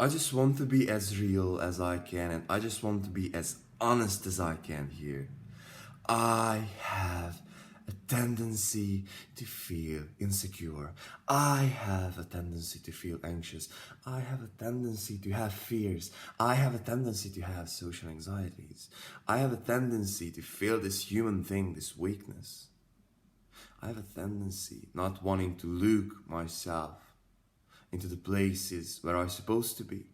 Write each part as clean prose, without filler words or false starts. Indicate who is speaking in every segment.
Speaker 1: I just want to be as real as I can, and I just want to be as honest as I can here. I have a tendency to feel insecure. I have a tendency to feel anxious. I have a tendency to have fears. I have a tendency to have social anxieties. I have a tendency to feel this human thing, this weakness. I have a tendency not wanting to look myself into the places where I'm supposed to be.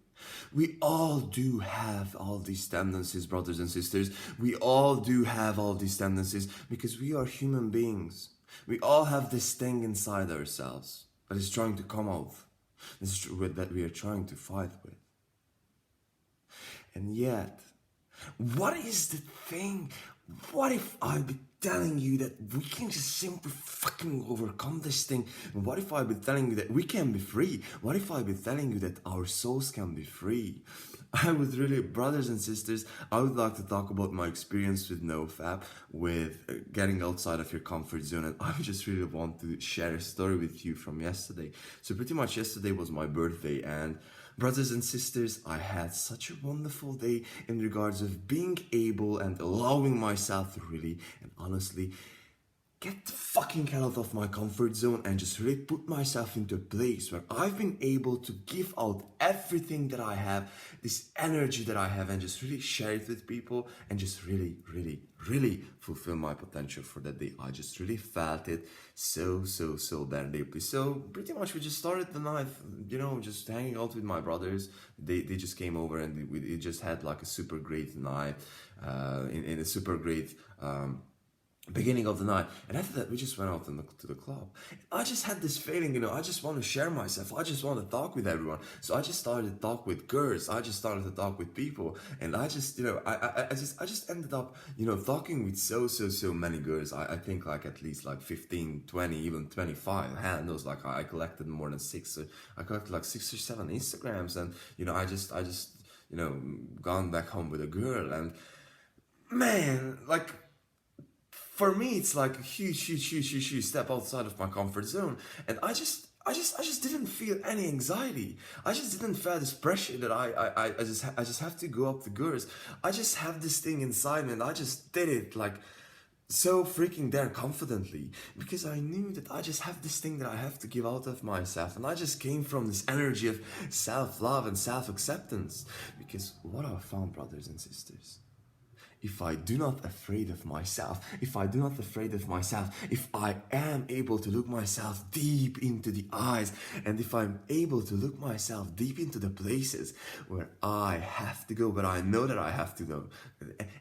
Speaker 1: We all do have all these tendencies, brothers and sisters. We all do have all these tendencies because we are human beings. We all have this thing inside ourselves that is trying to come out, that we are trying to fight with. And yet, what is the thing? What if I'd be telling you that we can just simply fucking overcome this thing? And what if I'd be telling you that we can be free? What if I'd be telling you that our souls can be free? I would really, brothers and sisters, I would like to talk about my experience with Nofap, with getting outside of your comfort zone, and I just really want to share a story with you from yesterday. So pretty much yesterday was my birthday, and brothers and sisters, I had such a wonderful day in regards of being able and allowing myself to really and honestly get the fucking hell out of my comfort zone and just really put myself into a place where I've been able to give out everything that I have, this energy that I have, and just really share it with people and just really fulfill my potential for that day. I just really felt it so damn deeply. So pretty much we just started the night, just hanging out with my brothers. They just came over and we just had like a super great night, in a super great beginning of the night. And after that we just went out to the club. I just had this feeling, I just want to share myself. I just want to talk with everyone. So I just started to talk with girls. I just started to talk with people, and I just I just ended up talking with so many girls. I think like at least like 15, 20, even 25 handles. Like I collected more than six. I collected like 6 or 7 Instagrams, and I just gone back home with a girl. And man, like, for me, it's like a huge step outside of my comfort zone. And I just didn't feel any anxiety. I just didn't feel this pressure that I just have to go up to girls. I just have this thing inside me, and I just did it like so freaking damn confidently, because I knew that I just have this thing that I have to give out of myself, and I just came from this energy of self-love and self-acceptance. Because what I found, brothers and sisters, if I do not afraid of myself, if I am able to look myself deep into the eyes, and if I'm able to look myself deep into the places where I have to go, but I know that I have to go,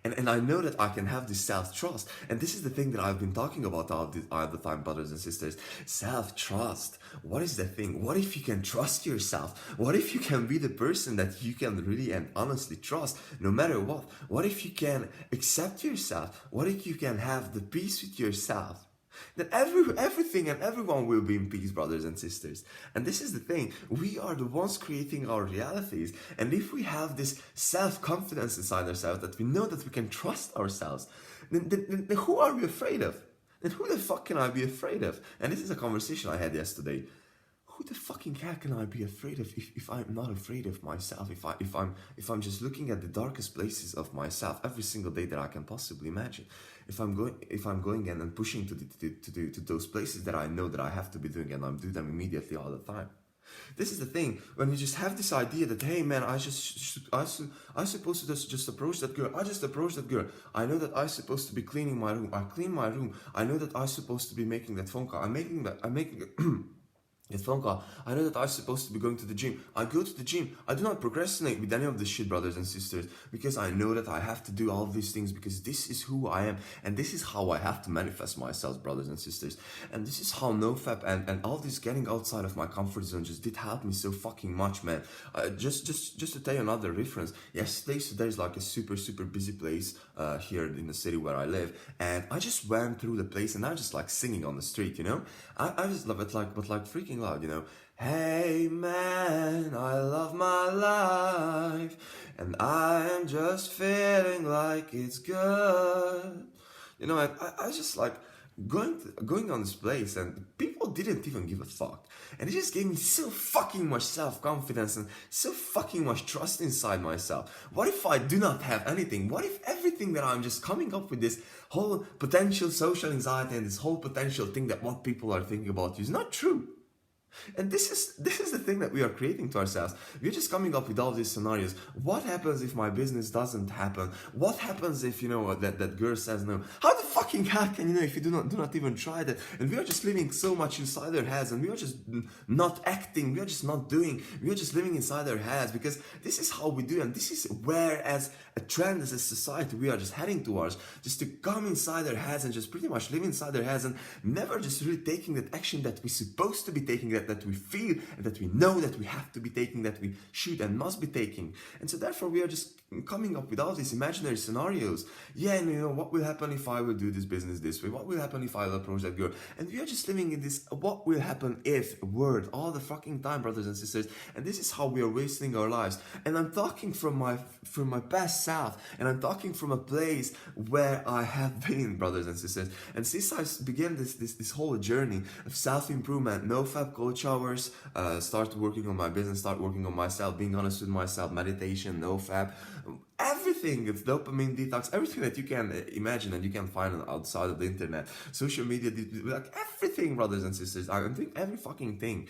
Speaker 1: and I know that I can have this self-trust. And this is the thing that I've been talking about all the time, brothers and sisters. Self-trust. What is the thing? What if you can trust yourself? What if you can be the person that you can really and honestly trust no matter what? What if you can accept yourself? What if you can have the peace with yourself? Then everything and everyone will be in peace, brothers and sisters. And this is the thing. We are the ones creating our realities. And if we have this self-confidence inside ourselves, that we know that we can trust ourselves, then who are we afraid of? Then who the fuck can I be afraid of? And this is a conversation I had yesterday. Who the fucking hell can I be afraid of if I'm not afraid of myself? If I'm just looking at the darkest places of myself every single day that I can possibly imagine. If I'm going and pushing to those places that I know that I have to be doing, and I'm doing them immediately all the time. This is the thing, when you just have this idea that, hey man, I supposed to just approach that girl. I just approach that girl. I know that I'm supposed to be cleaning my room. I clean my room. I know that I'm supposed to be making that phone call. I'm making that phone call. I know that I'm supposed to be going to the gym. I go to the gym. I do not procrastinate with any of this shit, brothers and sisters, because I know that I have to do all of these things, because this is who I am, and this is how I have to manifest myself, brothers and sisters. And this is how Nofap and all this getting outside of my comfort zone just did help me so fucking much, man. Just to tell you another reference, yesterday, so there's like a super busy place here in the city where I live, and I just went through the place and I was just like singing on the street, I just love it, but freaking loud, Hey man, I love my life, and I am just feeling like it's good. I just like going on this place, and people people didn't even give a fuck. And it just gave me so fucking much self-confidence and so fucking much trust inside myself. What if I do not have anything? What if everything that I'm just coming up with, this whole potential social anxiety and this whole potential thing that what people are thinking about you is not true? And this is the thing that we are creating to ourselves. We're just coming up with all these scenarios. What happens if my business doesn't happen? What happens if, you know, that girl says no? How the fucking hell can you know if you do not even try that? And we are just living so much inside our heads, and we are just not acting. We are just not doing. We are just living inside our heads, because this is how we do, and this is where, as a trend, as a society, we are just heading towards, just to come inside our heads and just pretty much live inside our heads and never just really taking that action that we're supposed to be taking, that we feel and that we know that we have to be taking, that we should and must be taking. And so therefore we are just coming up with all these imaginary scenarios. Yeah, and you know, what will happen if I will do this business this way? What will happen if I will approach that girl? And we are just living in this what will happen if word all the fucking time, brothers and sisters. And this is how we are wasting our lives. And I'm talking from my past self, and I'm talking from a place where I have been, brothers and sisters. And since I began this whole journey of self-improvement, Nofap coach hours, start working on my business, start working on myself, being honest with myself, meditation, Nofap, everything, it's dopamine detox, everything that you can imagine and you can find outside of the internet, social media, like everything, brothers and sisters. I'm doing every fucking thing.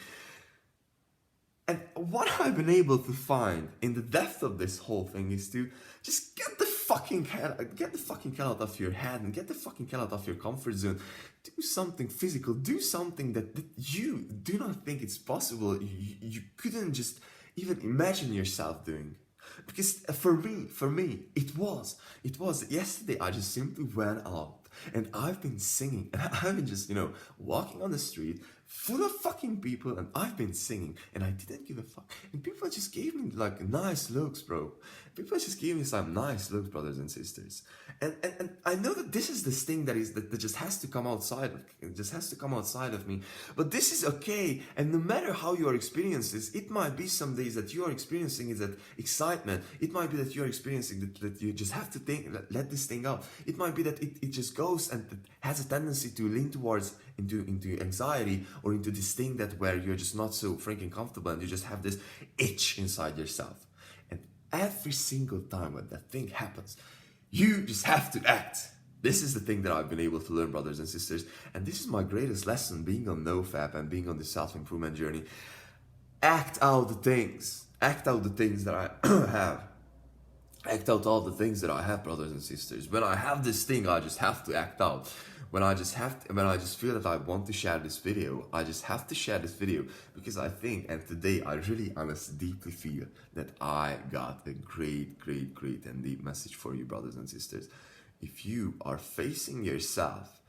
Speaker 1: And what I've been able to find in the depth of this whole thing is to just get the fucking hell out of your head and get the fucking hell out of your comfort zone. Do something physical. Do something that you do not think it's possible. You couldn't just even imagine yourself doing. Because for me, it was yesterday. I just simply went out and I've been singing, and I've been just, you know, walking on the street full of fucking people, and I've been singing, and I didn't give a fuck. And people just gave me like nice looks, bro. People just gave me some nice looks, brothers and sisters. And I know that this is this thing that just has to come outside. It just has to come outside of me. But this is okay. And no matter how you are experiencing this, it might be some days that you are experiencing is that excitement. It might be that you are experiencing that you just have to think, let this thing out. It might be that it just goes and it has a tendency to lean towards into anxiety, or into this thing that where you're just not so freaking comfortable and you just have this itch inside yourself. And every single time when that thing happens, you just have to act. This is the thing that I've been able to learn, brothers and sisters. And this is my greatest lesson, being on Nofap and being on the self-improvement journey. Act out the things. Act out the things that I have. Act out all the things that I have, brothers and sisters. When I have this thing, I just have to act out. When I just feel that I want to share this video, I just have to share this video, because I think, and today I really honestly deeply feel that I got a great and deep message for you, brothers and sisters. If you are facing yourself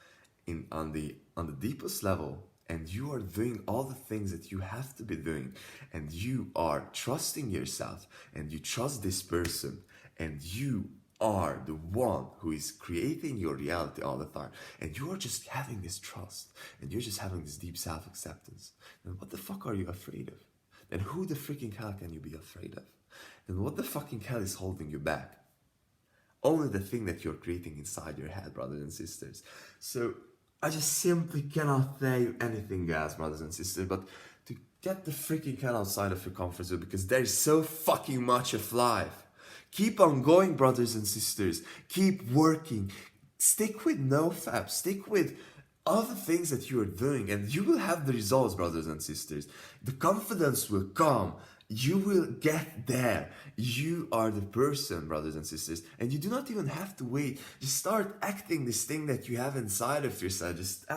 Speaker 1: on the deepest level, and you are doing all the things that you have to be doing, and you are trusting yourself, and you trust this person, and you are the one who is creating your reality all the time, and you are just having this trust, and you're just having this deep self-acceptance, then what the fuck are you afraid of? Then who the freaking hell can you be afraid of? Then what the fucking hell is holding you back? Only the thing that you're creating inside your head, brothers and sisters. So I just simply cannot say anything else, brothers and sisters, but to get the freaking hell outside of your comfort zone, because there is so fucking much of life. Keep on going, brothers and sisters. Keep working. Stick with Nofap. Stick with all the things that you are doing, and you will have the results, brothers and sisters. The confidence will come. You will get there. You are the person, brothers and sisters, and you do not even have to wait. Just start acting this thing that you have inside of yourself. Just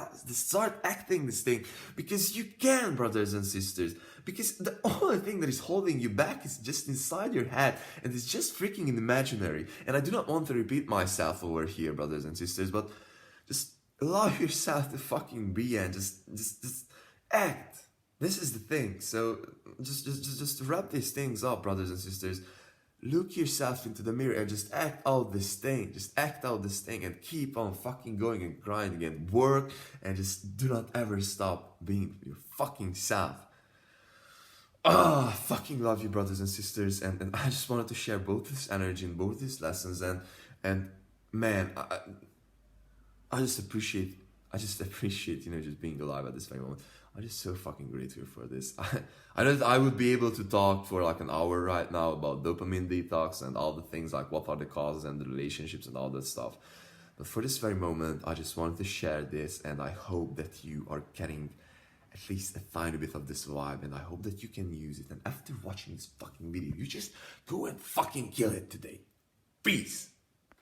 Speaker 1: start acting this thing, because you can, brothers and sisters. Because the only thing that is holding you back is just inside your head, and it's just freaking imaginary. And I do not want to repeat myself over here, brothers and sisters, but just allow yourself to fucking be, and just act. This is the thing. So just wrap these things up, brothers and sisters. Look yourself into the mirror and just act out this thing. Just act out this thing and keep on fucking going and grinding and work, and just do not ever stop being your fucking self. Fucking love you, brothers and sisters, and I just wanted to share both this energy and both these lessons, and man, I just appreciate, you know, just being alive at this very moment. I'm just so fucking grateful for this. I know that I would be able to talk for like an hour right now about dopamine detox and all the things like what are the causes and the relationships and all that stuff. But for this very moment, I just wanted to share this, and I hope that you are getting at least a tiny bit of this vibe, and I hope that you can use it. And after watching this fucking video, you just go and fucking kill it today. Peace.